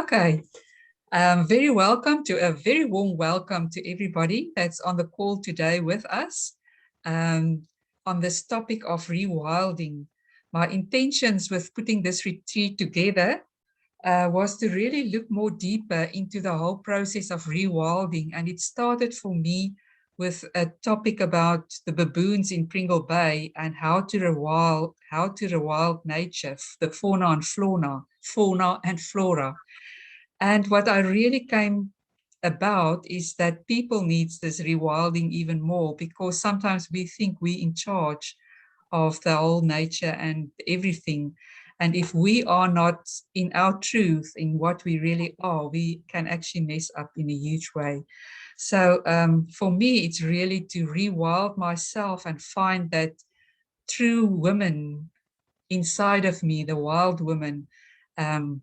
Okay, very welcome to a very warm welcome to everybody that's on the call today with us on this topic of rewilding. My intentions with putting this retreat together was to really look more deeper into the whole process of rewilding, and it started for me with a topic about the baboons in Pringle Bay and how to rewild nature, the fauna and flora. And what I really came about is that people needs this rewilding even more, because sometimes we think we're in charge of the whole nature and everything. And if we are not in our truth, in what we really are, we can actually mess up in a huge way. So for me, it's really to rewild myself and find that true woman inside of me, the wild woman,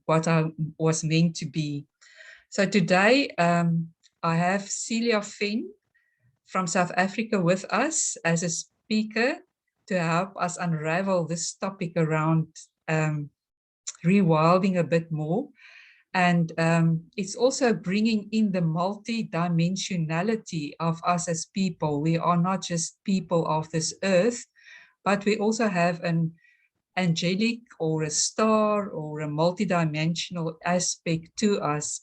what I was meant to be. So today I have Celia Fenn from South Africa with us as a speaker to help us unravel this topic around rewilding a bit more. And it's also bringing in the multi-dimensionality of us as people. We are not just people of this earth, but we also have an angelic or a star or a multidimensional aspect to us,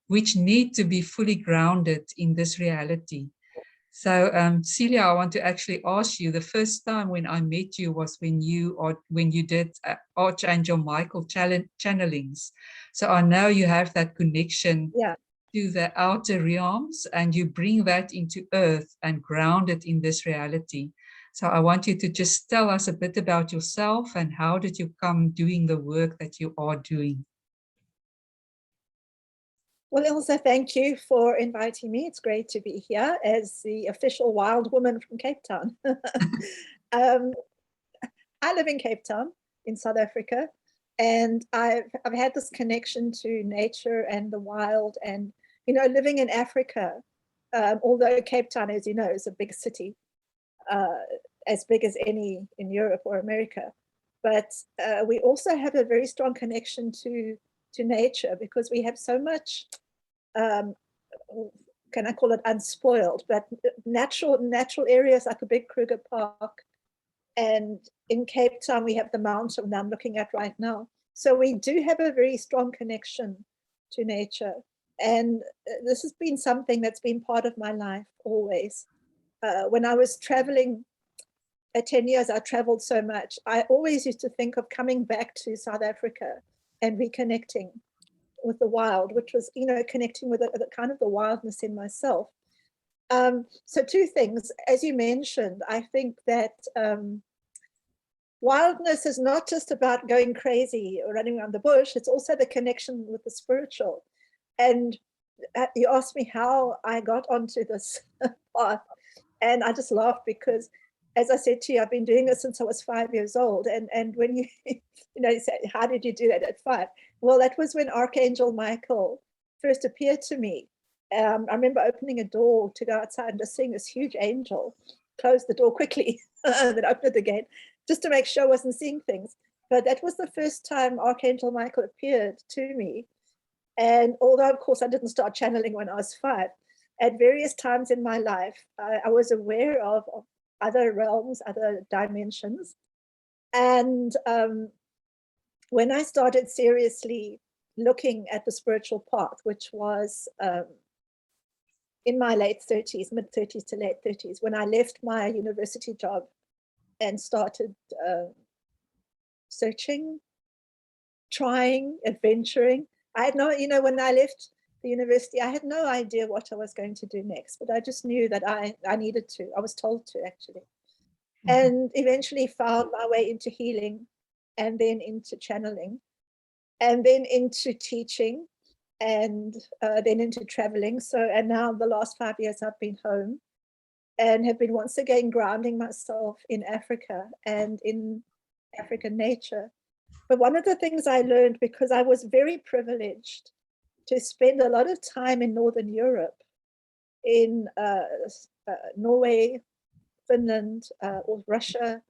which need to be fully grounded in this reality. So Celia, I want to actually ask you, the first time when I met you was when you did Archangel Michael channelings. So I know you have that connection to the outer realms, and you bring that into earth and ground it in this reality. So I want you to just tell us a bit about yourself and how did you come doing the work that you are doing? Well, Ilse, thank you for inviting me. It's great to be here as the official wild woman from Cape Town. I live in Cape Town in South Africa, and I've had this connection to nature and the wild, and living in Africa, although Cape Town, as you know, is a big city, as big as any in Europe or America, but we also have a very strong connection to nature, because we have so much, can I call it unspoiled, but natural areas like a big Kruger Park. And in Cape Town, we have the mountain I'm looking at right now. So we do have a very strong connection to nature. And this has been something that's been part of my life always. When I was traveling, at 10 years, I traveled so much. I always used to think of coming back to South Africa and reconnecting with the wild, which was, connecting with the kind of the wildness in myself. So two things, as you mentioned, I think that wildness is not just about going crazy or running around the bush, it's also the connection with the spiritual. And you asked me how I got onto this path, and I just laughed because, as I said to you, I've been doing this since I was 5 years old. And when you say, how did you do that at 5? Well, that was when Archangel Michael first appeared to me. I remember opening a door to go outside and just seeing this huge angel, close the door quickly, then open it again, just to make sure I wasn't seeing things. But that was the first time Archangel Michael appeared to me. And although, of course, I didn't start channeling when I was 5, at various times in my life, I was aware of other realms, other dimensions. And when I started seriously looking at the spiritual path, which was in my late 30s, mid 30s to late 30s, when I left my university job and started searching, trying, adventuring. I had no, when I left the university, I had no idea what I was going to do next, but I just knew that I needed to. I was told to, actually. And eventually found my way into healing, and then into channeling, and then into teaching, and then into traveling. So, and now the last 5 years I've been home and have been once again grounding myself in Africa and in African nature. But one of the things I learned, because I was very privileged to spend a lot of time in Northern Europe, in Norway, Finland, or Russia,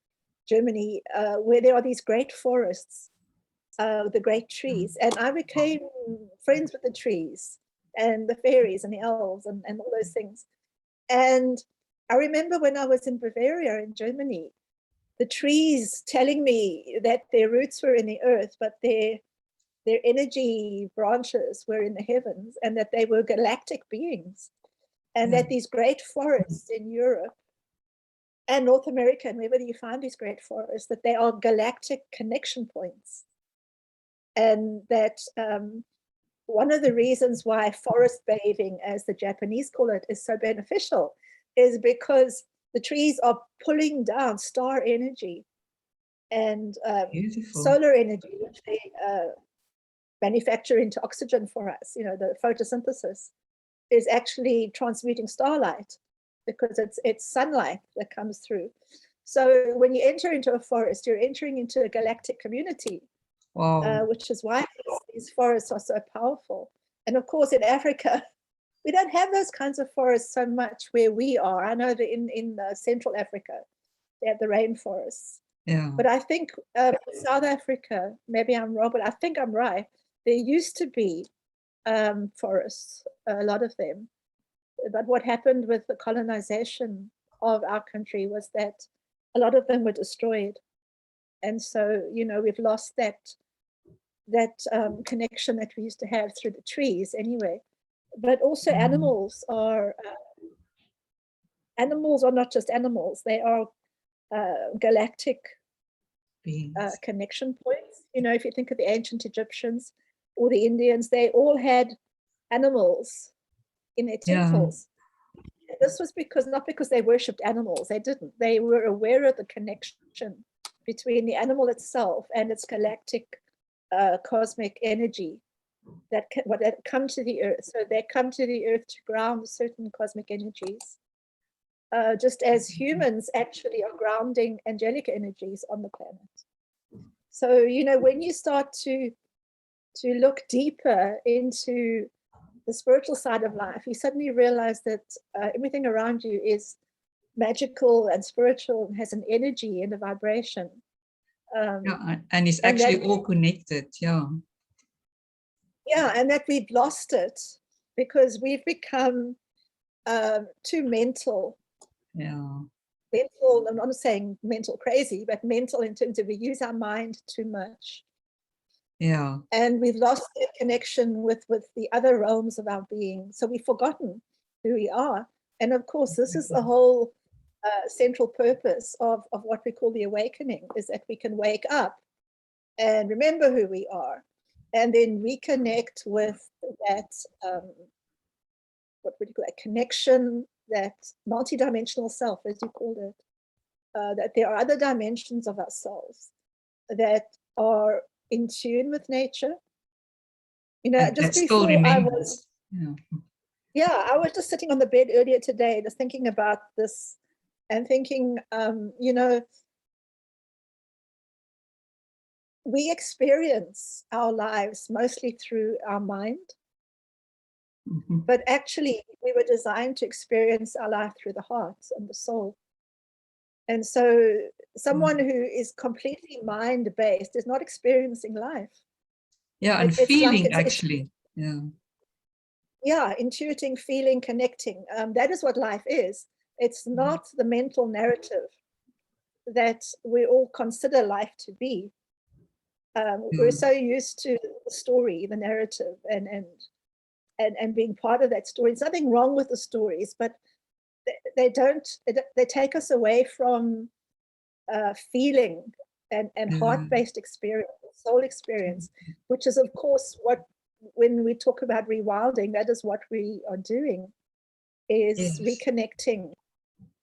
Germany, where there are these great forests. the great trees. And I became friends with the trees and the fairies and the elves and all those things. And I remember when I was in Bavaria in Germany, the trees telling me that their roots were in the earth, but their energy branches were in the heavens, and that they were galactic beings, and that these great forests in Europe and North America, and wherever you find these great forests, that they are galactic connection points. And that one of the reasons why forest bathing, as the Japanese call it, is so beneficial is because the trees are pulling down star energy and solar energy, which they manufacture into oxygen for us. You know, the photosynthesis is actually transmuting starlight because it's sunlight that comes through. So when you enter into a forest, you're entering into a galactic community. Wow. Which is why these forests are so powerful. And of course, in Africa, we don't have those kinds of forests so much where we are. I know that in Central Africa, they have the rainforests. Yeah. But I think South Africa, maybe I'm wrong, but I think I'm right. There used to be forests, a lot of them. But what happened with the colonization of our country was that a lot of them were destroyed. And so, you know, we've lost that connection that we used to have through the trees anyway. But also animals are not just animals, they are galactic connection points. You know, if you think of the ancient Egyptians or the Indians, they all had animals in their temples. Yeah. This was not because they worshipped animals, they didn't. They were aware of the connection between the animal itself and its galactic cosmic energy that come to the earth. So they come to the earth to ground certain cosmic energies, just as humans actually are grounding angelic energies on the planet. So, you know, when you start to look deeper into the spiritual side of life, you suddenly realize that everything around you is magical and spiritual and has an energy and a vibration. Yeah, and it's actually all connected. Yeah, and that we've lost it because we've become too mental. Yeah, mental. I'm not saying mental crazy, but mental in terms of we use our mind too much. Yeah, and we've lost that connection with the other realms of our being. So we've forgotten who we are. And of course, this is the whole central purpose of what we call the awakening, is that we can wake up and remember who we are, and then reconnect with that, what would you call that, connection, that multidimensional self, as you called it, that there are other dimensions of ourselves that are in tune with nature. You know, just before I was, I was just sitting on the bed earlier today, just thinking about this and thinking, you know, we experience our lives mostly through our mind, but actually we were designed to experience our life through the heart and the soul. And so someone who is completely mind-based is not experiencing life. Yeah, and feeling, actually. Yeah, intuiting, feeling, connecting. That is what life is. It's not the mental narrative that we all consider life to be. We're so used to the story, the narrative, and being part of that story. There's nothing wrong with the stories, but they take us away from feeling and heart-based experience, soul experience, which is, of course, what, when we talk about rewilding, that is what we are doing, is reconnecting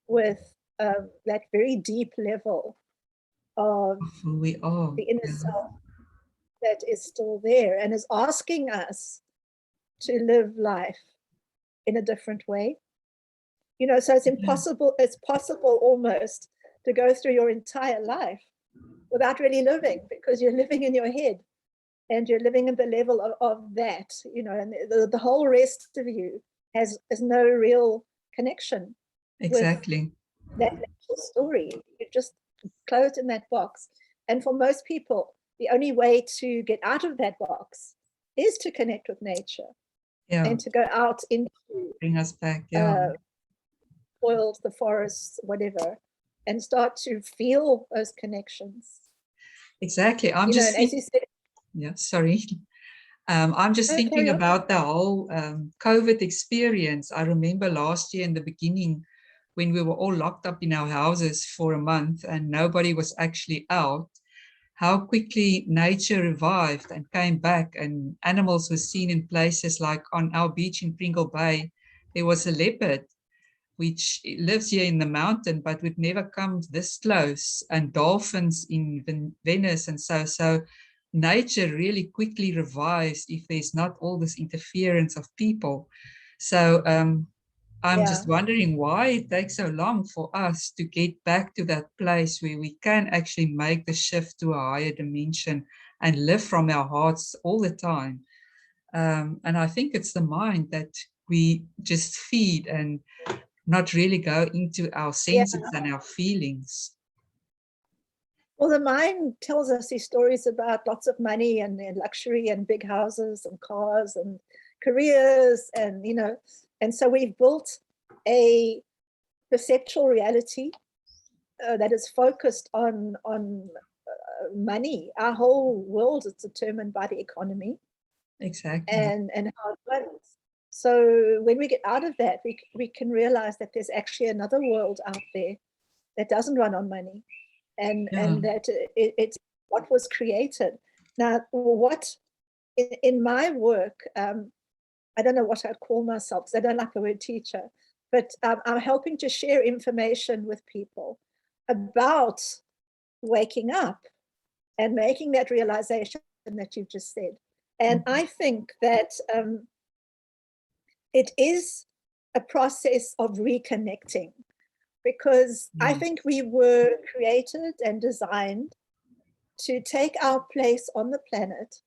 with that very deep level of who we are, the inner self that is still there and is asking us to live life in a different way. You know, so it's possible almost to go through your entire life without really living, because you're living in your head and you're living at the level of that, you know, and the whole rest of you has no real connection. Exactly. With that story. You're just closed in that box. And for most people, the only way to get out of that box is to connect with nature Yeah, and to go out into bring us back. Yeah, soils, the forests, whatever, and start to feel those connections. exactly. I'm You know, just and as thinking, you said, yeah, sorry. I'm just no, thinking carry on. about the whole COVID experience. I remember last year in the beginning when we were all locked up in our houses for a month and nobody was actually out, how quickly nature revived and came back, and animals were seen in places like on our beach in Pringle Bay. There was a leopard which lives here in the mountain but would never come this close, and dolphins in Venice. And so nature really quickly revives if there's not all this interference of people. So I'm Yeah. just wondering why it takes so long for us to get back to that place where we can actually make the shift to a higher dimension and live from our hearts all the time. And I think it's the mind that we just feed and not really go into our Yeah. senses and our feelings. Well, the mind tells us these stories about lots of money and luxury and big houses and cars and careers, and you know, and so we've built a perceptual reality that is focused on money. Our whole world is determined by the economy Exactly. and how it runs. So when we get out of that, we can realize that there's actually another world out there that doesn't run on money, Yeah. and that it's what was created. Now, what in my work, I don't know what I'd call myself because I don't like the word teacher, but I'm helping to share information with people about waking up and making that realization that you've just said. And I think that it is a process of reconnecting, because I Yes. think we were created and designed to take our place on the planet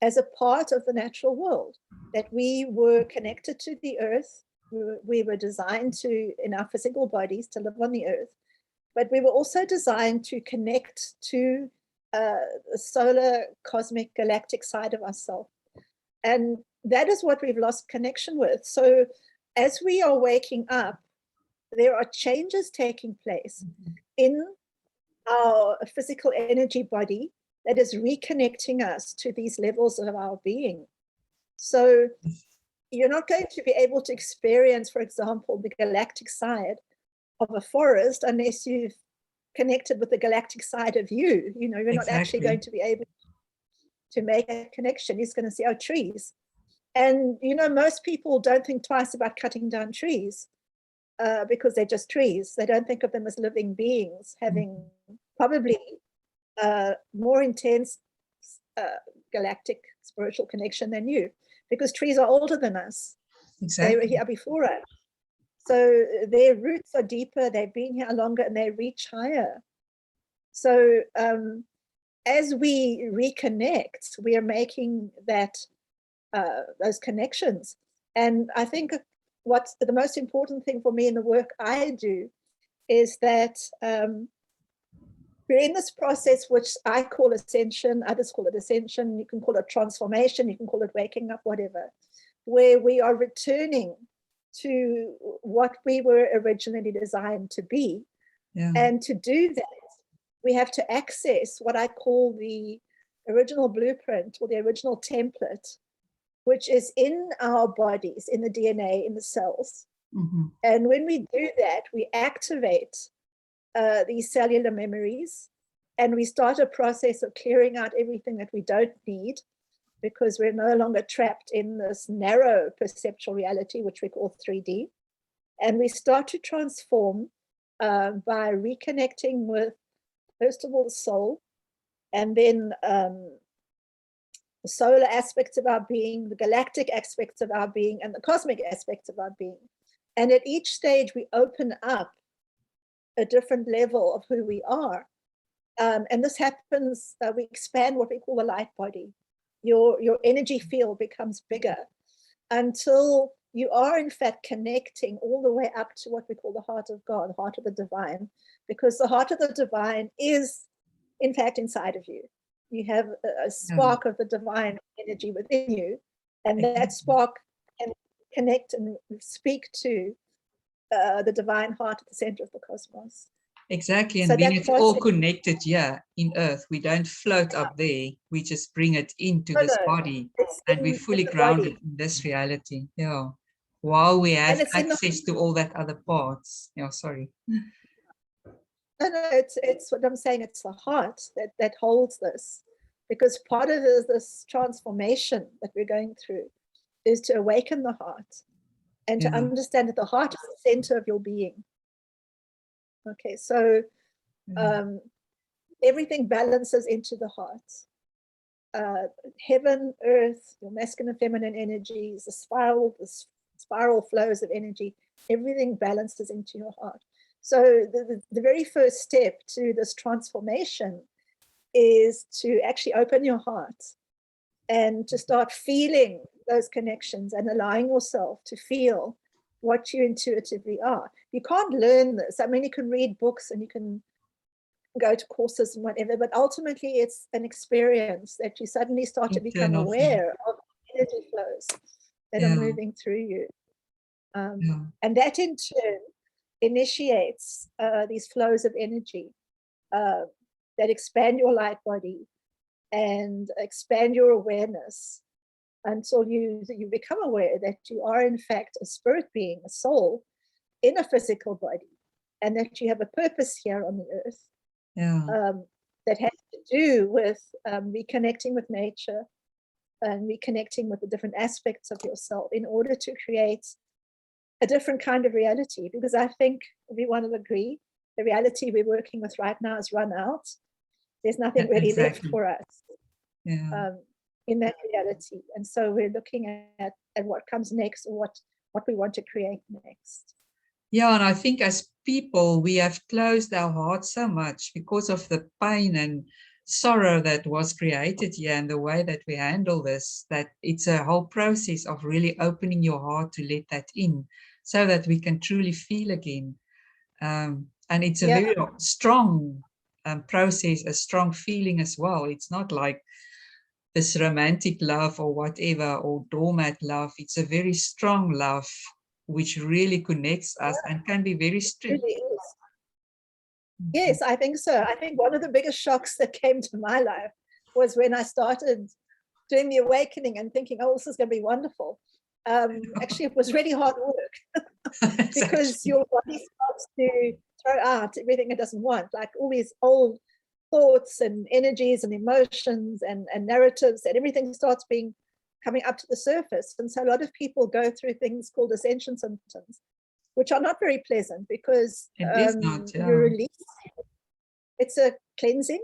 as a part of the natural world, that we were connected to the earth. We were designed to, in our physical bodies, to live on the earth, but we were also designed to connect to the solar, cosmic, galactic side of ourselves. And that is what we've lost connection with. So as we are waking up, there are changes taking place in our physical energy body that is reconnecting us to these levels of our being. So you're not going to be able to experience, for example, the galactic side of a forest unless you've connected with the galactic side of you. You know, you're not actually Exactly. going to be able to make a connection. You're just going to see, oh, trees. And, you know, most people don't think twice about cutting down trees because they're just trees. They don't think of them as living beings having probably more intense galactic spiritual connection than you, because trees are older than us. They were Exactly. here before us. So their roots are deeper, they've been here longer, and they reach higher. So as we reconnect, we are making that those connections. And I think what's the most important thing for me in the work I do is that we're in this process, which I call ascension, others call it ascension, you can call it transformation, you can call it waking up, whatever, where we are returning to what we were originally designed to be. Yeah. And to do that, we have to access what I call the original blueprint or the original template, which is in our bodies, in the DNA, in the cells. Mm-hmm. And when we do that, we activate these cellular memories, and we start a process of clearing out everything that we don't need, because we're no longer trapped in this narrow perceptual reality, which we call 3D. And we start to transform by reconnecting with, first of all, the soul, and then the solar aspects of our being, the galactic aspects of our being, and the cosmic aspects of our being. And at each stage, we open up a different level of who we are. And this happens, we expand what we call the light body. Your energy field becomes bigger until you are in fact connecting all the way up to what we call the heart of God, the heart of the divine, because the heart of the divine is in fact inside of you. You have a Yeah, spark of the divine energy within you, and that exactly. spark can connect and speak to the divine heart at the center of the cosmos. Exactly. So And then that it's all process, connected, yeah, in Earth. We don't float up there. We just bring it into no, this no, body it's and we're in fully the body, grounded in this reality. Yeah. While we and have it's in the, access to all that other parts. Yeah, sorry. no, no, it's what I'm saying. It's the heart that holds this, because part of this transformation that we're going through is to awaken the heart and to Yeah. understand that the heart is the center of your being. Okay, so Yeah. everything balances into the heart. Heaven, earth, your masculine and feminine energies, the spiral flows of energy, everything balances into your heart. So the very first step to this transformation is to actually open your heart and to start feeling those connections and allowing yourself to feel what you intuitively are. You can't learn this. I mean, you can read books and you can go to courses and whatever, but ultimately it's an experience that you suddenly start to become Internal thing. aware of energy flows that are Yeah. moving through you. Yeah. And that in turn initiates these flows of energy uh, that expand your light body and expand your awareness until you become aware that you are in fact a spirit being, a soul in a physical body, and that you have a purpose here on the earth. Yeah. That has to do with reconnecting with nature and reconnecting with the different aspects of yourself in order to create a different kind of reality. Because I think everyone will agree the reality we're working with right now is run out. There's nothing really left Exactly. for us Yeah. in that reality. And so we're looking at what comes next, or what we want to create next. Yeah, and I think as people, we have closed our hearts so much because of the pain and sorrow that was created here and the way that we handle this, that it's a whole process of really opening your heart to let that in so that we can truly feel again. And it's a Yeah, very strong process, a strong feeling as well. It's not like this romantic love or whatever, or doormat love. It's a very strong love which really connects us and can be very it strict. really is. Yes, I think so. I think one of the biggest shocks that came to my life was when I started doing the awakening and thinking, oh, this is going to be wonderful. Actually, it was really hard work because Exactly. your body starts to throw out everything it doesn't want, like all these old thoughts and energies and emotions and narratives, and everything starts being coming up to the surface. And so a lot of people go through things called Ascension symptoms, which are not very pleasant because It is not, you yeah. release. It's a cleansing,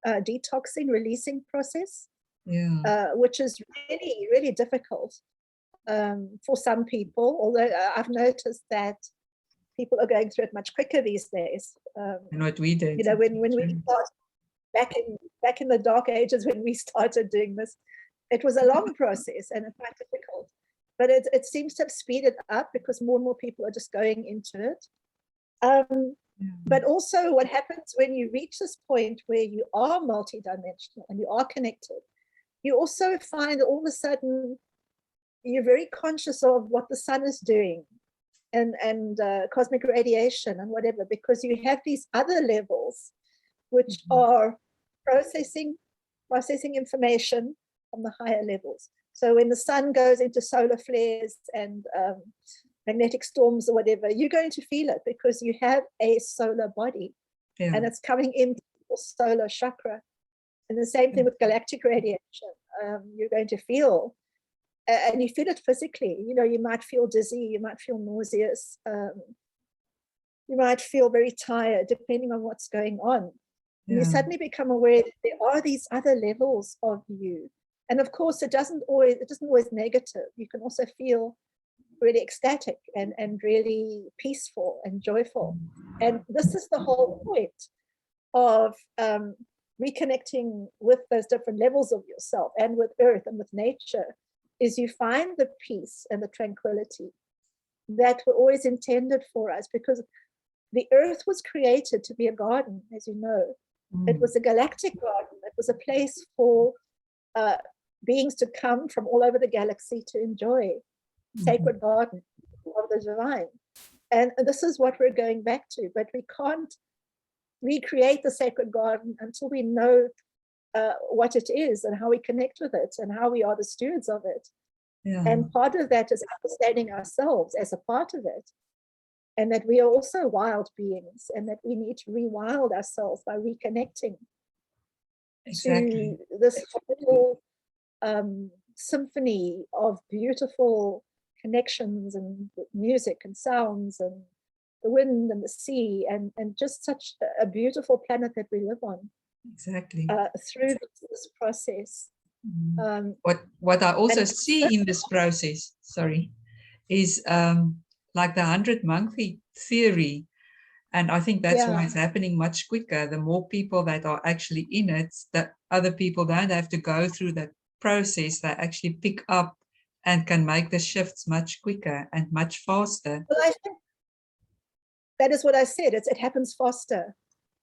detoxing, releasing process, Yeah. which is really, really difficult for some people. Although I've noticed that people are going through it much quicker these days. And what we did. You know, when we start back in the dark ages, when we started doing this, it was a long process and quite difficult. But it seems to have speeded up because more and more people are just going into it. But also, what happens when you reach this point where you are multidimensional and you are connected, you also find all of a sudden you're very conscious of what the sun is doing and cosmic radiation and whatever, because you have these other levels which are processing information on the higher levels. So when the sun goes into solar flares and magnetic storms or whatever, you're going to feel it because you have a solar body, Yeah. and it's coming into your solar chakra. And the same thing with galactic radiation. You're going to feel, and you feel it physically. You know, you might feel dizzy, you might feel nauseous, you might feel very tired, depending on what's going on. And you suddenly become aware that there are these other levels of you. And of course, it isn't always negative. You can also feel really ecstatic and really peaceful and joyful. And this is the whole point of reconnecting with those different levels of yourself and with earth and with nature, is you find the peace and the tranquility that were always intended for us, because the earth was created to be a garden, as you know. It was a galactic garden. It was a place for beings to come from all over the galaxy to enjoy sacred garden of the divine. And this is what we're going back to, but we can't recreate the sacred garden until we know what it is and how we connect with it and how we are the stewards of it. Yeah. And part of that is understanding ourselves as a part of it, and that we are also wild beings, and that we need to rewild ourselves by reconnecting to this whole symphony of beautiful connections and music and sounds and the wind and the sea, and just such a beautiful planet that we live on. Exactly. Through this process. What I also see in this process, is like the 100-monkey theory. And I think that's why it's happening much quicker. The more people that are actually in it, that other people don't have to go through that process. They actually pick up and can make the shifts much quicker and much faster. Well, I think that is what I said. It happens faster.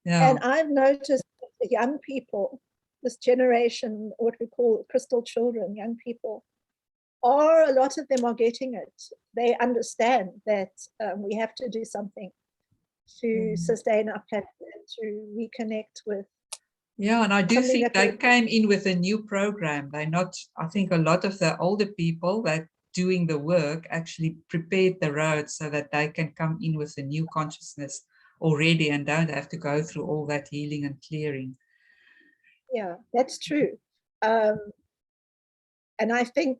Yeah. And I've noticed that young people, this generation, what we call crystal children, young people, a lot of them are getting it. They understand that we have to do something to sustain our planet and to reconnect with. Yeah, and I do think they came in with a new program. They're not, I think a lot of the older people that doing the work actually prepared the road so that they can come in with a new consciousness already and don't have to go through all that healing and clearing. Yeah, that's true. And I think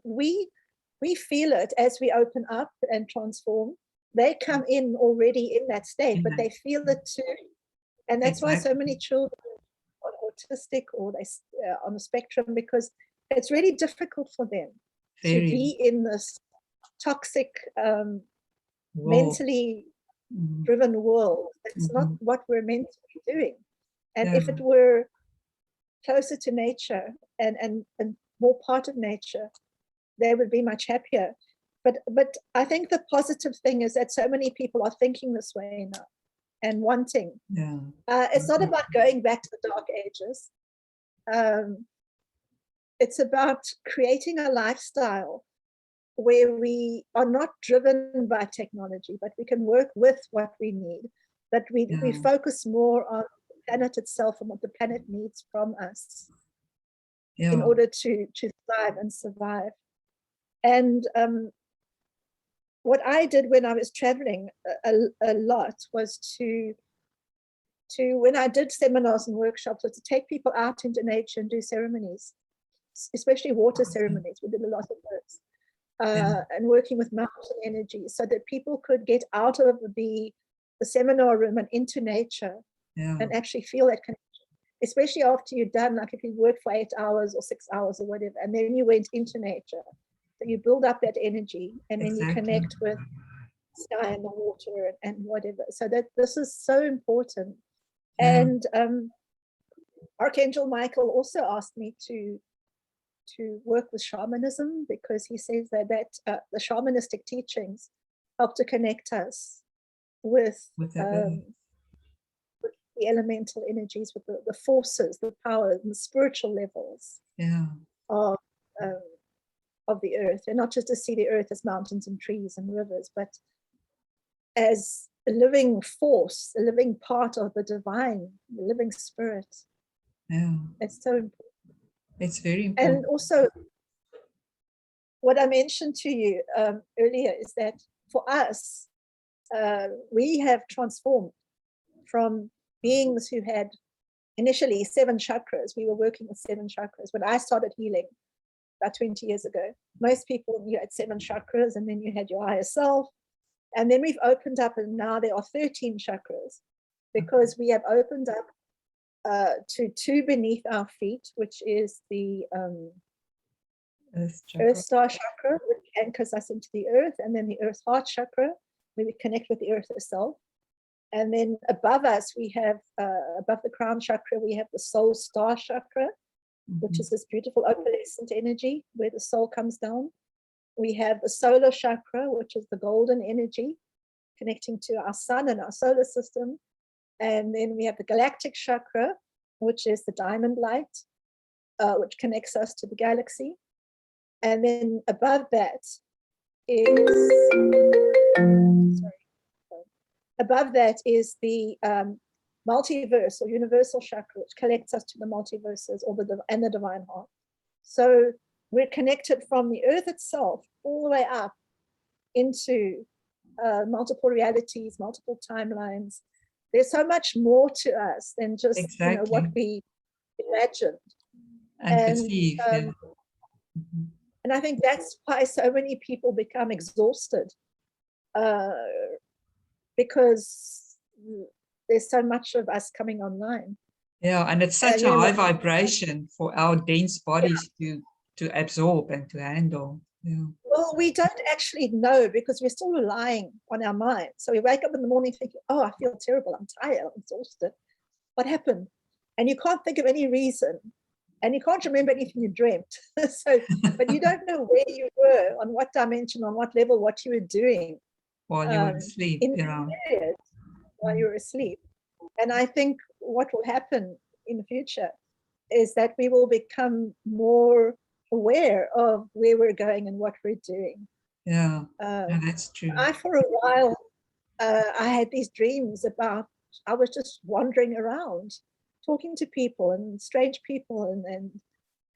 we feel it as we open up and transform. They come in already in that state, but they feel it too. And that's why so many children are autistic or they on the spectrum, because it's really difficult for them to be in this toxic, mentally driven world. It's not what we're meant to be doing. And if it were closer to nature and more part of nature, they would be much happier. But I think the positive thing is that so many people are thinking this way now and wanting. It's not about going back to the dark ages. It's about creating a lifestyle where we are not driven by technology, but we can work with what we need, that we focus more on the planet itself and what the planet needs from us in order to thrive and survive. And what I did when I was traveling a lot was to when I did seminars and workshops, was to take people out into nature and do ceremonies, especially water ceremonies. We did a lot of those. And working with mountain energy so that people could get out of the seminar room and into nature and actually feel that connection, especially after you're done, like if you work for 8 hours or 6 hours or whatever, and then you went into nature. So you build up that energy and then you connect with the sky and the water and whatever. So that this is so important. And Archangel Michael also asked me to work with shamanism, because he says that the shamanistic teachings help to connect us with the elemental energies, with the forces, the powers, and the spiritual levels of the earth, and not just to see the earth as mountains and trees and rivers, but as a living force, a living part of the divine, the living spirit. It's so important. It's very important. And also, what I mentioned to you earlier is that for us, we have transformed from beings who had initially 7 chakras. We were working with 7 chakras. When I started healing about 20 years ago, most people, you had 7 chakras, and then you had your higher self. And then we've opened up, and now there are 13 chakras, because we have opened up to 2 beneath our feet, which is the Earth Star Chakra, which anchors us into the earth, and then the Earth Heart Chakra, where we connect with the earth herself. And then above us, we have, above the crown chakra, we have the Soul Star Chakra, which is this beautiful opalescent energy where the soul comes down. We have the Solar Chakra, which is the golden energy, connecting to our sun and our solar system. And then we have the galactic chakra, which is the diamond light, which connects us to the galaxy. And then above that is the multiverse or universal chakra, which connects us to the multiverses or and the divine heart. So we're connected from the earth itself all the way up into multiple realities, multiple timelines. There's so much more to us than just what we imagined and perceive. And I think that's why so many people become exhausted, because there's so much of us coming online. Yeah, and it's such a high vibration for our dense bodies to absorb and to handle. Yeah. Well, we don't actually know because we're still relying on our mind. So we wake up in the morning thinking, oh, I feel terrible, I'm tired, I'm exhausted. What happened? And you can't think of any reason. And you can't remember anything you dreamt. But you don't know where you were, on what dimension, on what level, what you were doing. While you were asleep. While you were asleep. And I think what will happen in the future is that we will become more aware of where we're going and what we're doing. Yeah, that's true. For a while, I had these dreams about, I was just wandering around, talking to people and strange people and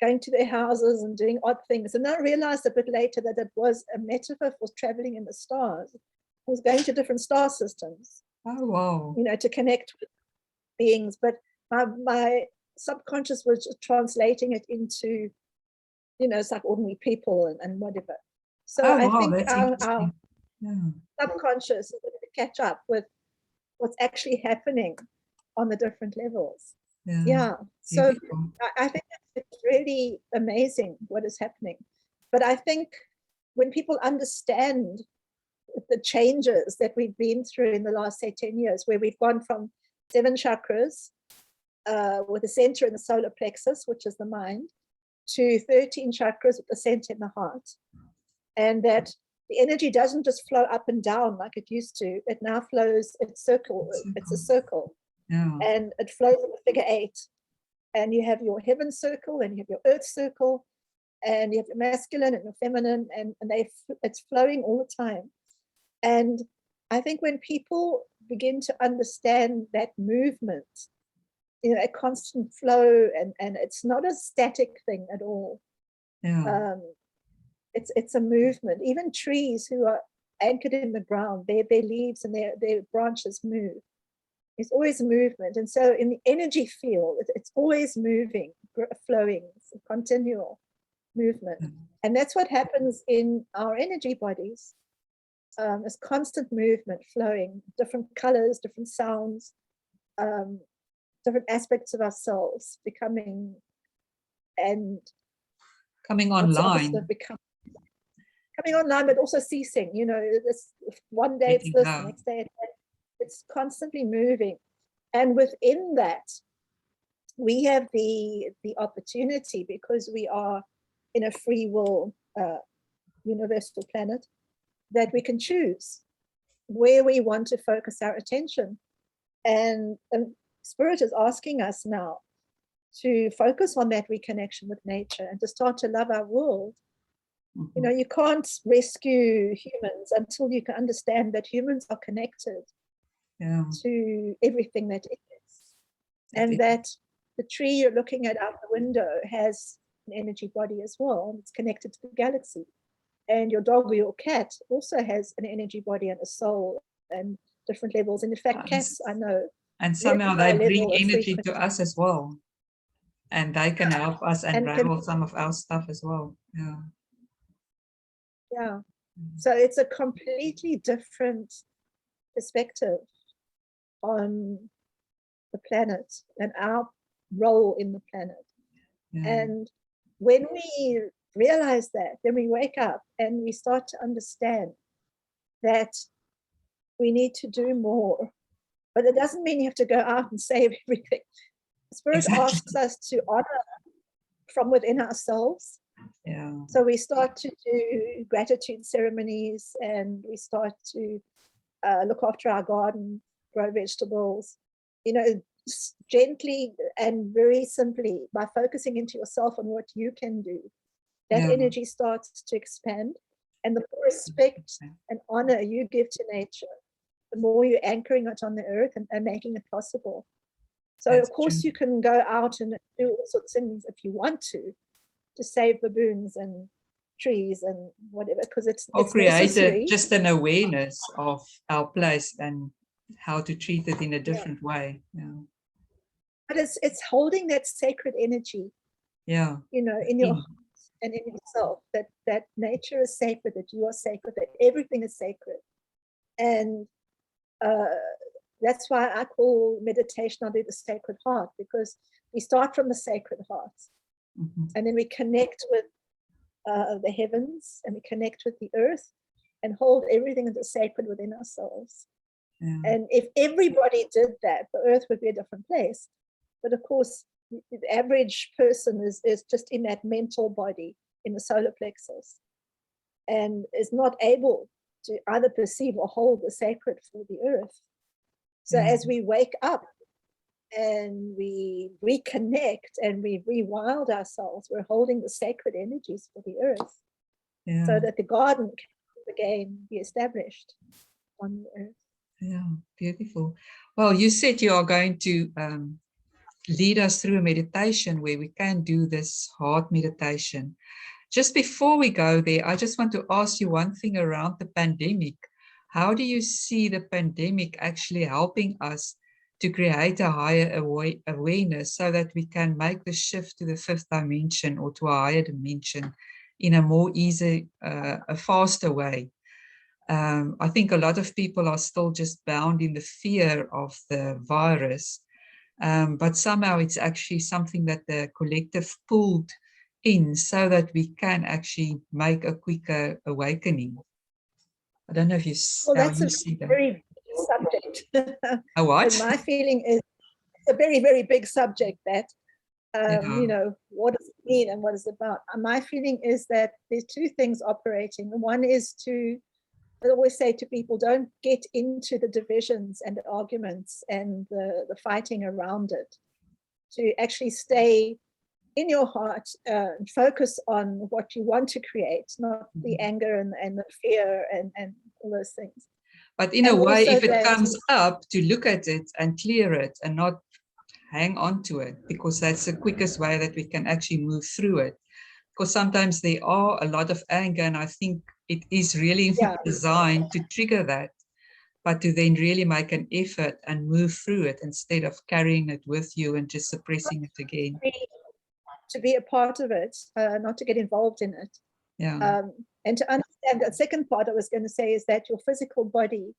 going to their houses and doing odd things. And I realized a bit later that it was a metaphor for traveling in the stars. I was going to different star systems. Oh, wow. To connect with beings. But my subconscious was just translating it into, it's like ordinary people and whatever. So I think our subconscious is going to catch up with what's actually happening on the different levels. So I think it's really amazing what is happening. But I think when people understand the changes that we've been through in the last, say, 10 years, where we've gone from 7 chakras with the center in the solar plexus, which is the mind, to 13 chakras with the center in the heart, and that the energy doesn't just flow up and down like it used to. It now flows, it's a circle. And it flows in the figure 8. And you have your heaven circle, and you have your earth circle, and you have your masculine and your feminine, and it's flowing all the time. And I think when people begin to understand that movement, a constant flow, and it's not a static thing at all. It's a movement. Even trees who are anchored in the ground, their leaves and their branches move. It's always movement. And so in the energy field, it's always moving, flowing, it's a continual movement. And that's what happens in our energy bodies. It's constant movement, flowing, different colors, different sounds, different aspects of ourselves coming online. Coming online, but also ceasing. This one day it's this, the next day it's that. It's constantly moving. And within that, we have the opportunity, because we are in a free will universal planet, that we can choose where we want to focus our attention. And Spirit is asking us now to focus on that reconnection with nature and to start to love our world. You can't rescue humans until you can understand that humans are connected to everything that is. And that the tree you're looking at out the window has an energy body as well, and it's connected to the galaxy. And your dog or your cat also has an energy body and a soul and different levels. And in fact, cats, I know. And somehow they bring energy to us as well. And they can help us unravel some of our stuff as well. Yeah. So it's a completely different perspective on the planet and our role in the planet. And when we realize that, then we wake up and we start to understand that we need to do more. But it doesn't mean you have to go out and save everything. Spirit asks us to honor from within ourselves. So we start to do gratitude ceremonies, and we start to look after our garden, grow vegetables, gently and very simply, by focusing into yourself on what you can do, that energy starts to expand. And the more respect and honor you give to nature, the more you're anchoring it on the earth and making it possible. So That's of course true. you can go out and do all sorts of things if you want to save baboons and trees and whatever, because it's Create necessary. just an awareness of our place and how to treat it in a different way. But it's holding that sacred energy, Yeah. in your heart and in yourself, that nature is sacred, that you are sacred, that everything is sacred. And that's why I call meditation, I'll do the sacred heart, because we start from the sacred heart. And then we connect with the heavens, and we connect with the earth, and hold everything that is sacred within ourselves. And if everybody did that, the earth would be a different place. But of course, the average person is just in that mental body, in the solar plexus, and is not able to either perceive or hold the sacred for the earth. So as we wake up and we reconnect and we rewild ourselves, we're holding the sacred energies for the earth, so that the garden can again be established on the earth. Yeah, beautiful. Well, you said you are going to lead us through a meditation where we can do this heart meditation. Just before we go there, I just want to ask you one thing around the pandemic. How do you see the pandemic actually helping us to create a higher awareness so that we can make the shift to the fifth dimension or to a higher dimension in a more easy, a faster way? I think a lot of people are still just bound in the fear of the virus, but somehow it's actually something that the collective pulled in so that we can actually make a quicker awakening. I don't know if you, that's you a see that. very big subject. A what? And my feeling is it's a very, very big subject, that what does it mean and what is it about? And my feeling is that there's two things operating. One is I always say to people, don't get into the divisions and the arguments and the fighting around it. To actually stay in your heart and focus on what you want to create, not the anger and the fear and all those things. But in a way, if it comes up, to look at it and clear it and not hang on to it, because that's the quickest way that we can actually move through it. Because sometimes there are a lot of anger, and I think it is really designed to trigger that, but to then really make an effort and move through it instead of carrying it with you and just suppressing it again. To be a part of it, not to get involved in it. And to understand, the second part I was going to say is that your physical body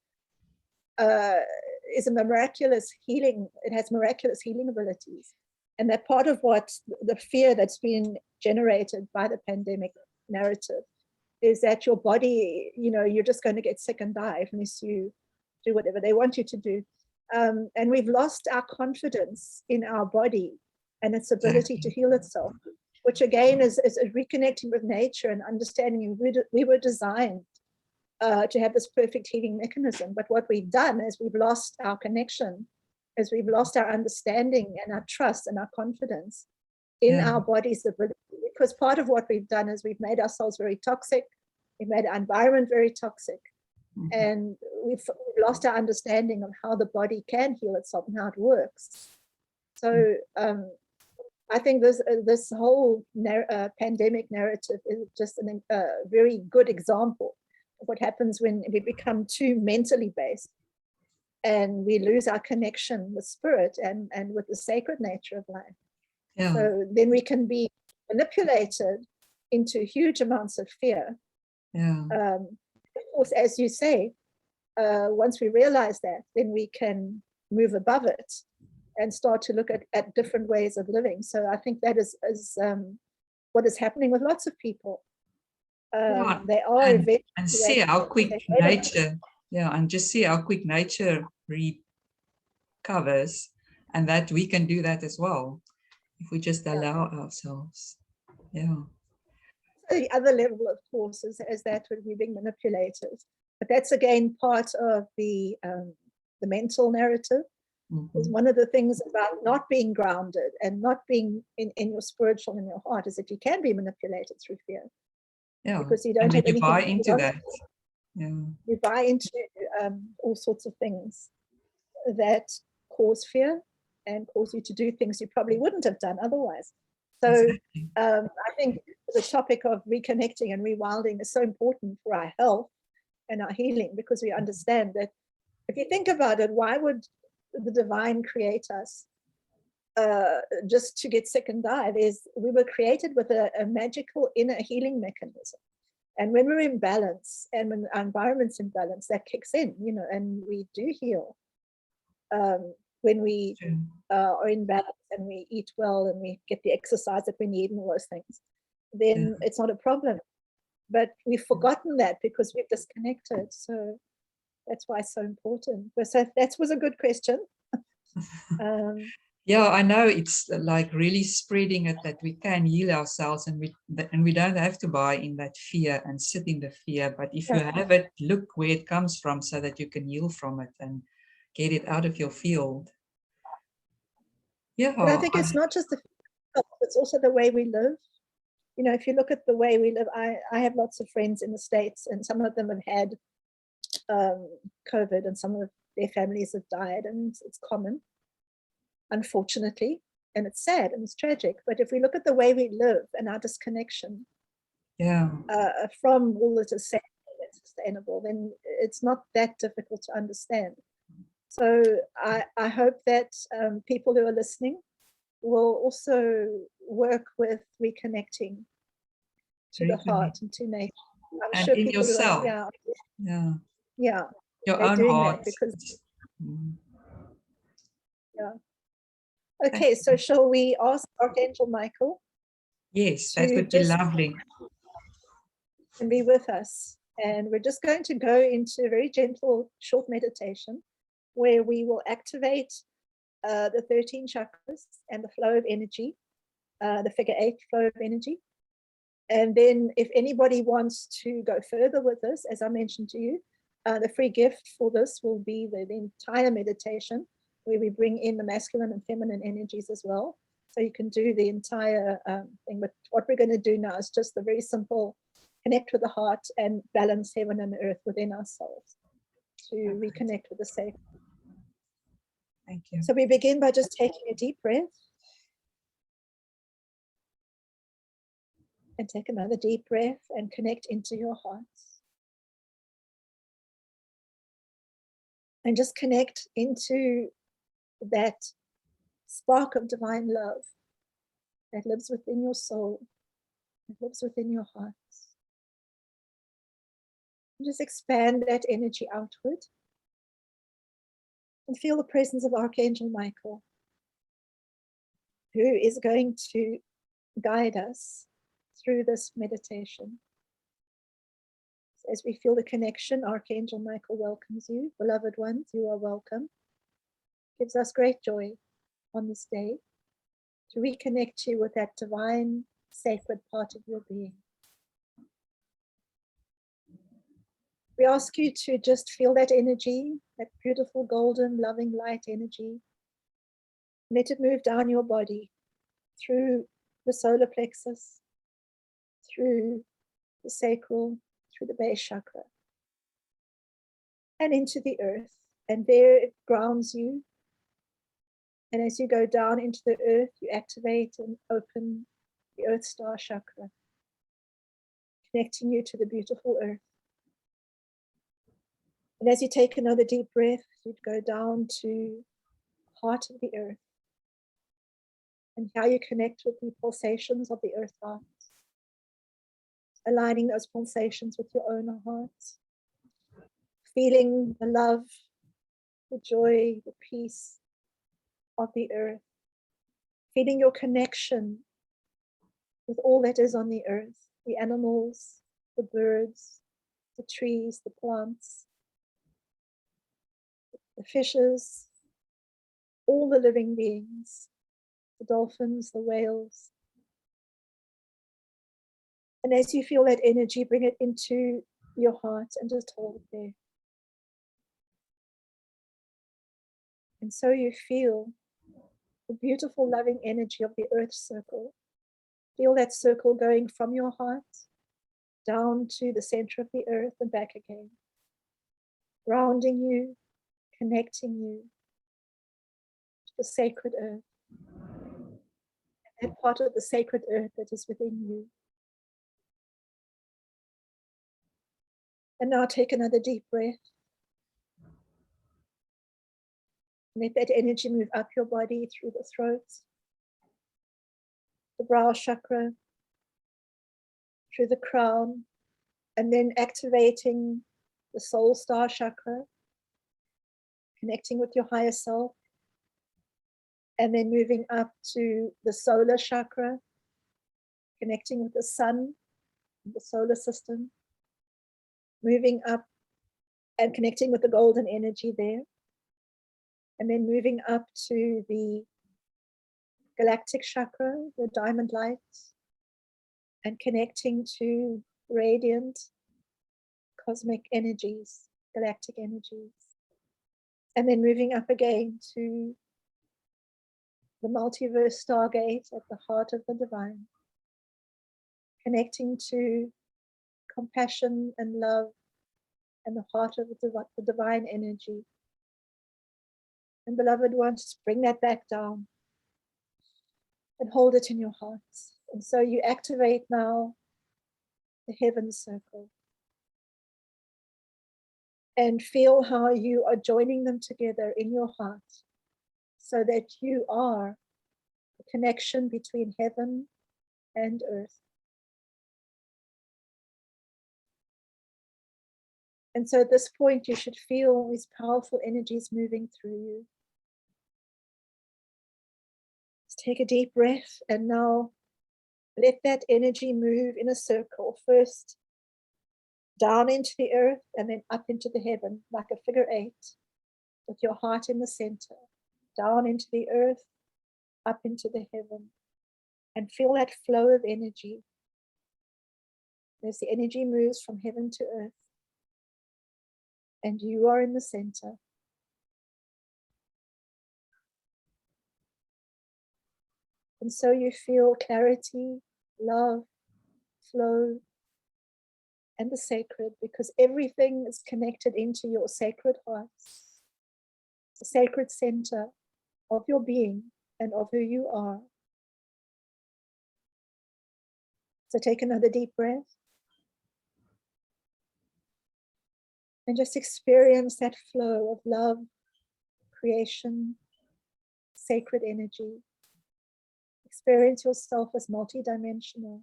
is a miraculous healing. It has miraculous healing abilities. And that part of what the fear that's been generated by the pandemic narrative is that your body, you're just going to get sick and die unless you do whatever they want you to do. And we've lost our confidence in our body and its ability to heal itself, which again is reconnecting with nature and understanding we were designed to have this perfect healing mechanism. But what we've done is we've lost our connection, as we've lost our understanding and our trust and our confidence in our body's ability. Because part of what we've done is we've made ourselves very toxic. We've made our environment very toxic. And we've lost our understanding of how the body can heal itself and how it works. So I think this whole pandemic narrative is just a very good example of what happens when we become too mentally based and we lose our connection with spirit and with the sacred nature of life. So then we can be manipulated into huge amounts of fear. Of course, as you say, once we realize that, then we can move above it and start to look at different ways of living. So I think that is what is happening with lots of people. They are and see how quick nature, and just see how quick nature recovers, and that we can do that as well if we just allow ourselves. The other level, of course, is that we're being manipulated. But that's again part of the mental narrative. Is one of the things about not being grounded and not being in your spiritual, in your heart, is that you can be manipulated through fear. Yeah, because you don't and have you anything buy to into that. Yeah. You buy into all sorts of things that cause fear and cause you to do things you probably wouldn't have done otherwise. So Exactly. I think the topic of reconnecting and rewilding is so important for our health and our healing, because we understand that if you think about it, why would the divine create us just to get sick and die? We were created with a magical inner healing mechanism. And when we're in balance and when our environment's in balance, that kicks in, and we do heal. When we are in balance and we eat well and we get the exercise that we need and all those things, then it's not a problem. But we've forgotten that because we've disconnected. So that's why it's so important. So that was a good question. Yeah, I know it's like really spreading it that we can heal ourselves, and we don't have to buy in that fear and sit in the fear. But if you have it, look where it comes from so that you can heal from it and get it out of your field. Yeah. But I think it's not just the fear, it's also the way we live. If you look at the way we live, I have lots of friends in the States, and some of them have had COVID, and some of their families have died, and it's common, unfortunately, and it's sad and it's tragic. But if we look at the way we live and our disconnection from all that is sustainable, then it's not that difficult to understand. So I hope that people who are listening will also work with reconnecting to the heart and to nature. I'm and sure in people yourself. who are, Your they're own doing heart. that because Okay, so shall we ask Archangel Michael? Yes, that would be lovely. And be with us. And we're just going to go into a very gentle, short meditation where we will activate the 13 chakras and the flow of energy, the figure 8 flow of energy. And then if anybody wants to go further with this, as I mentioned to you, the free gift for this will be the entire meditation, where we bring in the masculine and feminine energies as well. So you can do the entire thing. But what we're going to do now is just the very simple connect with the heart and balance heaven and earth within ourselves to reconnect with the sacred. Thank you. So we begin by just taking a deep breath. And take another deep breath and connect into your hearts. And just connect into that spark of divine love that lives within your soul, that lives within your hearts. And just expand that energy outward and feel the presence of Archangel Michael, who is going to guide us through this meditation. As we feel the connection, Archangel Michael welcomes you. Beloved ones, you are welcome. Gives us great joy on this day to reconnect you with that divine, sacred part of your being. We ask you to just feel that energy, that beautiful, golden, loving light energy. Let it move down your body, through the solar plexus, through the sacral, through the base chakra, and into the earth. And there it grounds you. And as you go down into the earth, you activate and open the earth star chakra, connecting you to the beautiful earth. And as you take another deep breath, you'd go down to the heart of the earth, and how you connect with the pulsations of the earth heart, aligning those pulsations with your own heart, feeling the love, the joy, the peace of the earth, feeling your connection with all that is on the earth, the animals, the birds, the trees, the plants, the fishes, all the living beings, the dolphins, the whales. And as you feel that energy, bring it into your heart and just hold it there. And so you feel the beautiful loving energy of the earth circle. Feel that circle going from your heart down to the center of the earth and back again, grounding you, connecting you to the sacred earth, that part of the sacred earth that is within you. And now take another deep breath. Let that energy move up your body through the throat, the brow chakra, through the crown, and then activating the soul star chakra, connecting with your higher self, and then moving up to the solar chakra, connecting with the sun, the solar system, moving up and connecting with the golden energy there, and then moving up to the galactic chakra, the diamond light, and connecting to radiant cosmic energies, galactic energies, and then moving up again to the multiverse stargate at the heart of the divine, connecting to compassion and love and the heart of the divine energy. And beloved ones, just bring that back down and hold it in your heart. And so you activate now the heaven circle and feel how you are joining them together in your heart so that you are the connection between heaven and earth. And so at this point, you should feel these powerful energies moving through you. Let's take a deep breath and now let that energy move in a circle, first down into the earth and then up into the heaven, like a figure 8, with your heart in the center, down into the earth, up into the heaven, and feel that flow of energy as the energy moves from heaven to earth, and you are in the center. And so you feel clarity, love, flow, and the sacred, because everything is connected into your sacred heart, the sacred center of your being and of who you are. So take another deep breath and just experience that flow of love, creation, sacred energy. Experience yourself as multidimensional.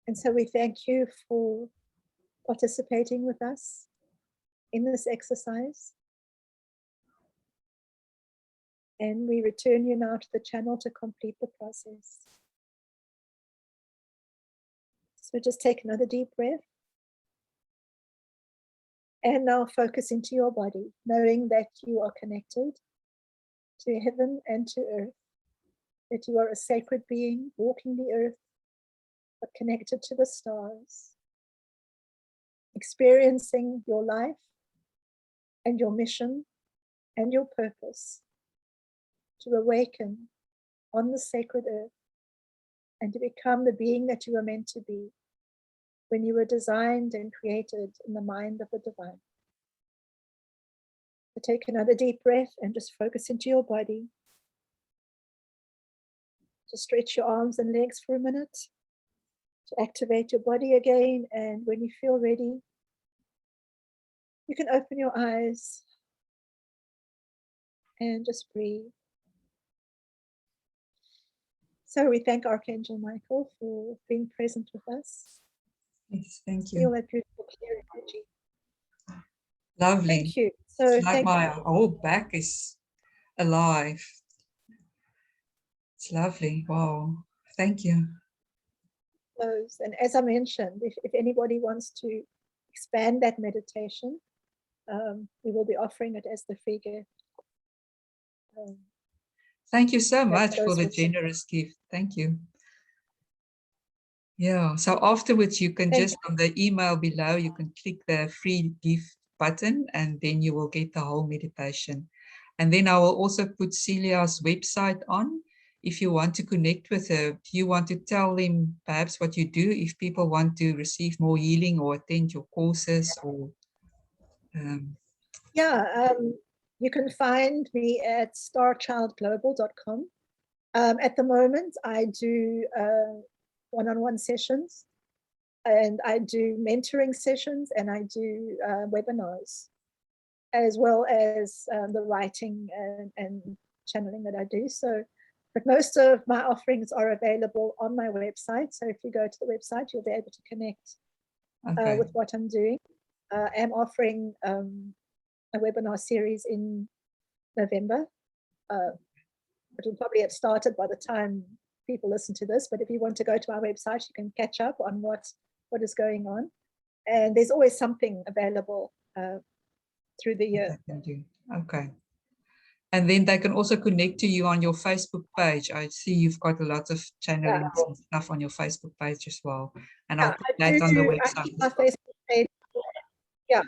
And so we thank you for participating with us in this exercise. And we return you now to the channel to complete the process. So just take another deep breath. And now focus into your body, knowing that you are connected to heaven and to earth, that you are a sacred being walking the earth, but connected to the stars, experiencing your life and your mission and your purpose to awaken on the sacred earth and to become the being that you were meant to be when you were designed and created in the mind of the divine. So take another deep breath and just focus into your body. Just stretch your arms and legs for a minute to activate your body again. And when you feel ready, you can open your eyes and just breathe. So we thank Archangel Michael for being present with us. Yes, thank you. Feel that beautiful clear energy. Lovely. Thank you. So It's like thank my you. whole back is alive. It's lovely. Wow. Thank you. And as I mentioned, if anybody wants to expand that meditation, we will be offering it as the free gift. Thank you so much for goes the with- generous gift. Thank you. Yeah, so afterwards you can just on the email below, you can click the free gift button and then you will get the whole meditation. And then I will also put Celia's website on. If you want to connect with her, do you want to tell them perhaps what you do if people want to receive more healing or attend your courses or? You can find me at starchildglobal.com. At the moment, I do one-on-one sessions, and I do mentoring sessions, and I do webinars, as well as the writing and channeling that I do. So, but most of my offerings are available on my website. So if you go to the website, you'll be able to connect with what I'm doing. I am offering a webinar series in November. It will probably have started by the time people listen to this, but if you want to go to my website, you can catch up on what is going on. And there's always something available through the year. Okay. And then they can also connect to you on your Facebook page. I see you've got a lot of channelings and stuff on your Facebook page as well. And I'll put that on the website. I keep my Facebook page. Yeah,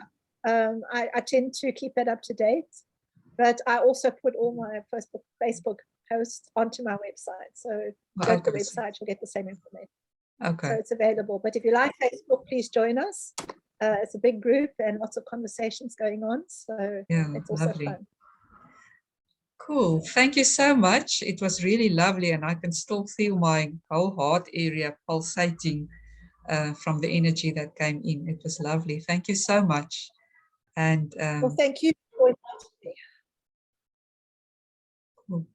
I tend to keep that up to date. But I also put all my Facebook posts onto my website. So go to the website, you'll get the same information. Okay. So it's available. But if you like Facebook, please join us. It's a big group and lots of conversations going on. So it's also fun. Cool. Thank you so much. It was really lovely, and I can still feel my whole heart area pulsating from the energy that came in. It was lovely. Thank you so much. And well, thank you for inviting me. Cool.